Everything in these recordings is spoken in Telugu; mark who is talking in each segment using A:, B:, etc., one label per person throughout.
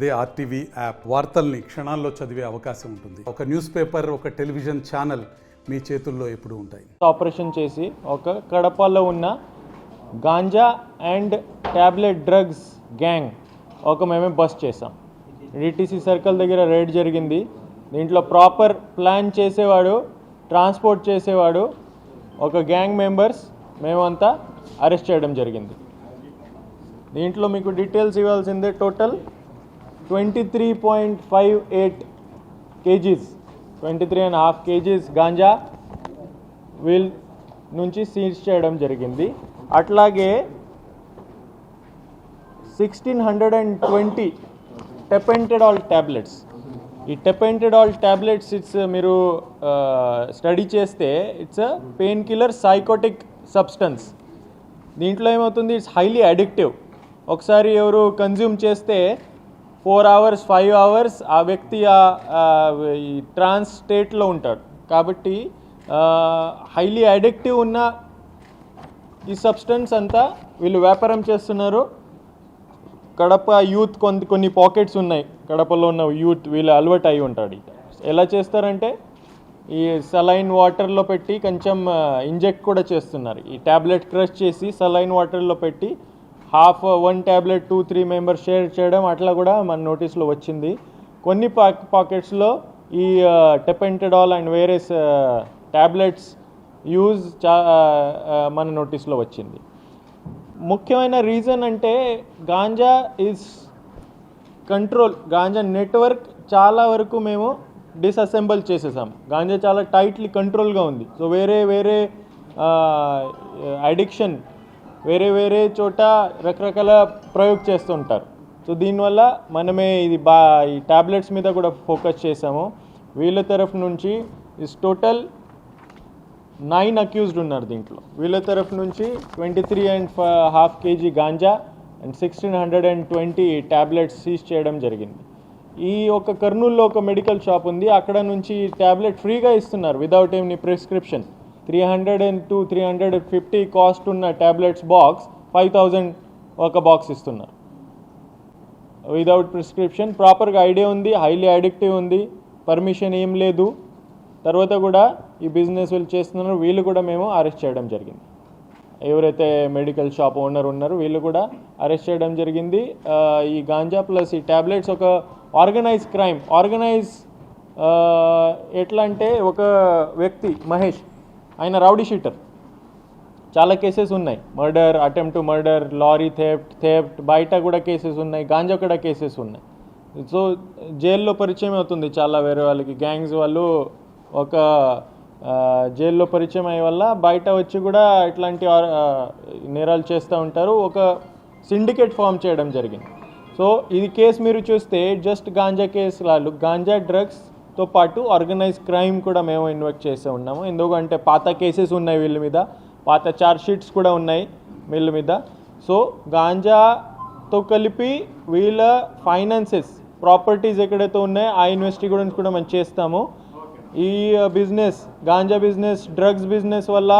A: అదే ఆర్టీవీ యాప్ వార్తల్ని క్షణాల్లో చదివే అవకాశం ఉంటుంది. ఒక న్యూస్ పేపర్, ఒక టెలివిజన్ ఛానల్ మీ చేతుల్లో ఎప్పుడూ ఉంటాయి.
B: ఆపరేషన్ చేసి ఒక కడపలో ఉన్న ganja and tablet drugs gang మేమే బస్ట్ చేసాం. డిటీసీ సర్కిల్ దగ్గర రైడ్ జరిగింది. దీంట్లో ప్రాపర్ ప్లాన్ చేసేవాడు, ట్రాన్స్పోర్ట్ చేసేవాడు, ఒక గ్యాంగ్ మెంబర్స్ మేమంతా అరెస్ట్ చేయడం జరిగింది. దీంట్లో మీకు డీటెయిల్స్ ఇవ్వాల్సిందే. టోటల్ 23.58 kgs 23.5 kgs గాంజా వీల్ నుంచి సీజ్ చేయడం జరిగింది. అట్లాగే 1620 టెపెంటడాల్ ట్యాబ్లెట్స్. ఈ టెపెంటడాల్ ట్యాబ్లెట్స్ మీరు స్టడీ చేస్తే it's pain killer psychotic substance. దీంట్లో ఏమవుతుంది, ఇట్స్ హైలీ అడిక్టివ్. ఒకసారి ఎవరు కన్జ్యూమ్ చేస్తే 4 hours 5 hours ఆ వ్యక్తి ఈ ట్రాన్స్ స్టేట్లో ఉంటాడు. కాబట్టి హైలీ అడిక్టివ్ ఉన్న ఈ సబ్స్టెన్స్ అంతా వీళ్ళు వ్యాపారం చేస్తున్నారు. కడప యూత్ కొన్ని పాకెట్స్ ఉన్నాయి. కడపలో ఉన్న యూత్ వీళ్ళు అలవాటు అయి ఉంటాడు. ఎలా చేస్తారంటే ఈ సలైన్ వాటర్లో పెట్టి కొంచెం ఇంజెక్ట్ కూడా చేస్తున్నారు. ఈ ట్యాబ్లెట్ క్రష్ చేసి సలైన్ వాటర్లో పెట్టి 1 tablet 2-3 members షేర్ చేయడం అట్లా కూడా మన నోటీస్లో వచ్చింది. కొన్ని పాకెట్స్లో ఈ టెపెంటడాల్ అండ్ వేరియస్ ట్యాబ్లెట్స్ యూజ్ మన నోటీస్లో వచ్చింది. ముఖ్యమైన రీజన్ అంటే ganja is control. Ganja network చాలా వరకు మేము డిస్అసెంబుల్ చేసేసాం. గాంజా చాలా టైట్లీ కంట్రోల్గా ఉంది. సో వేరే అడిక్షన్ వేరే చోట రకరకాల ప్రయోగం చేస్తుంటారు. సో దీనివల్ల మనమే ఈ ట్యాబ్లెట్స్ మీద కూడా ఫోకస్ చేసాము. వీళ్ళ తరఫు నుంచి టోటల్ 9 అక్యూజ్డ్ ఉన్నారు. దీంట్లో వీళ్ళ తరఫు నుంచి 23.5 kg ganja and 1620 tablets seize చేయడం జరిగింది. ఈ కర్నూలులో ఒక మెడికల్ షాప్ ఉంది. అక్కడ నుంచి ట్యాబ్లెట్ ఫ్రీగా ఇస్తున్నారు వితౌట్ ఎనీ ప్రిస్క్రిప్షన్. 300-350 కాస్ట్ ఉన్న ట్యాబ్లెట్స్ బాక్స్ 5000 ఒక బాక్స్ ఇస్తున్నారు వితౌట్ ప్రిస్క్రిప్షన్. ప్రాపర్గా ఐడియా ఉంది, హైలీ అడిక్టివ్ ఉంది, పర్మిషన్ ఏం లేదు. తర్వాత కూడా ఈ బిజినెస్ వీళ్ళు చేస్తున్నారు. వీళ్ళు కూడా మేము అరెస్ట్ చేయడం జరిగింది. ఎవరైతే మెడికల్ షాప్ ఓనర్ ఉన్నారో వీళ్ళు కూడా అరెస్ట్ చేయడం జరిగింది. ఈ గాంజా ప్లస్ ఈ ట్యాబ్లెట్స్ ఒక ఆర్గనైజ్ క్రైమ్. ఎట్లా అంటే ఒక వ్యక్తి మహేష్, ఆయన రౌడీ షీటర్. చాలా కేసెస్ ఉన్నాయి. Murder, attempt to murder, lorry theft, బయట కూడా కేసెస్ ఉన్నాయి. గాంజా కూడా కేసెస్ ఉన్నాయి. సో జైల్లో పరిచయం అవుతుంది చాలా వేరే వాళ్ళకి. గ్యాంగ్స్ వాళ్ళు జైల్లో పరిచయం అయ్యే వల్ల బయట వచ్చి కూడా ఇట్లాంటి నేరాలు చేస్తూ ఉంటారు. ఒక సిండికేట్ ఫామ్ చేయడం జరిగింది. సో ఇది కేసు మీరు చూస్తే జస్ట్ గాంజా కేసు వాళ్ళు గాంజా డ్రగ్స్తో పాటు ఆర్గనైజ్ క్రైమ్ కూడా మేము ఇన్వెస్ట్ చేస్తూ ఉన్నాము. ఎందుకంటే పాత కేసెస్ ఉన్నాయి వీళ్ళ మీద, పాత ఛార్జ్ షీట్స్ కూడా ఉన్నాయి వీళ్ళ మీద. సో గాంజాతో కలిపి వీళ్ళ ఫైనాన్సెస్, ప్రాపర్టీస్ ఎక్కడైతే ఉన్నాయో ఆ ఇన్వెస్టిగేషన్స్ కూడా మనం చేస్తాము. ఈ business, ganja business, drugs business వల్ల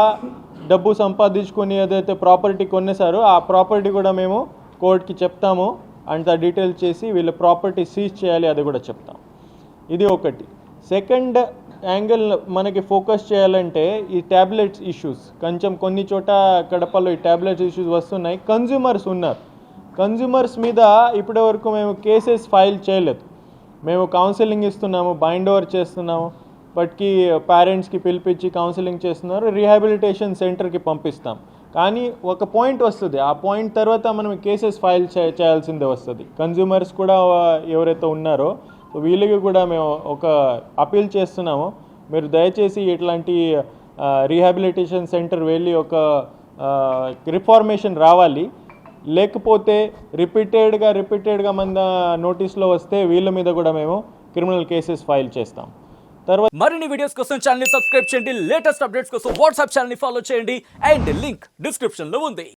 B: డబ్బు సంపాదించుకొని ఏదైతే ప్రాపర్టీ కొనేసారో ఆ ప్రాపర్టీ కూడా మేము కోర్టుకి చెప్తాము. అండ్ డీటెయిల్ చేసి వీళ్ళ ప్రాపర్టీ సీజ్ చేయాలి, అది కూడా చెప్తాం. ఇది ఒకటి. సెకండ్ యాంగిల్ మనకి ఫోకస్ చేయాలంటే ఈ ట్యాబ్లెట్స్ ఇష్యూస్. కొంచెం కొన్ని చోట కడపలో ఈ ట్యాబ్లెట్స్ ఇష్యూస్ వస్తున్నాయి. కన్జ్యూమర్స్ ఉన్నారు. కన్జ్యూమర్స్ మీద ఇప్పటి వరకు మేము కేసెస్ ఫైల్ చేయలేదు. మేము కౌన్సిలింగ్ ఇస్తున్నాము, బైండ్ ఓవర్ చేస్తున్నాము. బట్కి పేరెంట్స్కి పిలిపించి కౌన్సిలింగ్ చేస్తున్నారు, రీహాబిలిటేషన్ సెంటర్కి పంపిస్తాం. కానీ ఒక పాయింట్ వస్తుంది, ఆ పాయింట్ తర్వాత మనం కేసెస్ ఫైల్ చేయాల్సిందే వస్తుంది. కన్జ్యూమర్స్ కూడా ఎవరైతే ఉన్నారో వీళ్ళకి కూడా మేము ఒక అపీల్ చేస్తున్నాము, మీరు దయచేసి ఇట్లాంటి రీహాబిలిటేషన్ సెంటర్ వెళ్ళి ఒక రిఫార్మేషన్ రావాలి. లేకపోతే రిపీటెడ్గా మన నోటీస్లో వస్తే వీళ్ళ మీద కూడా మేము క్రిమినల్ కేసెస్ ఫైల్ చేస్తాం.
C: మరిన్ని వీడియోస్ కోసం ఛానల్ ని సబ్స్క్రైబ్ చేయండి. లేటెస్ట్ అప్డేట్స్ కోసం వాట్సాప్ ఛానల్ ని ఫాలో చేయండి. అండ్ లింక్ డిస్క్రిప్షన్ లో ఉంది.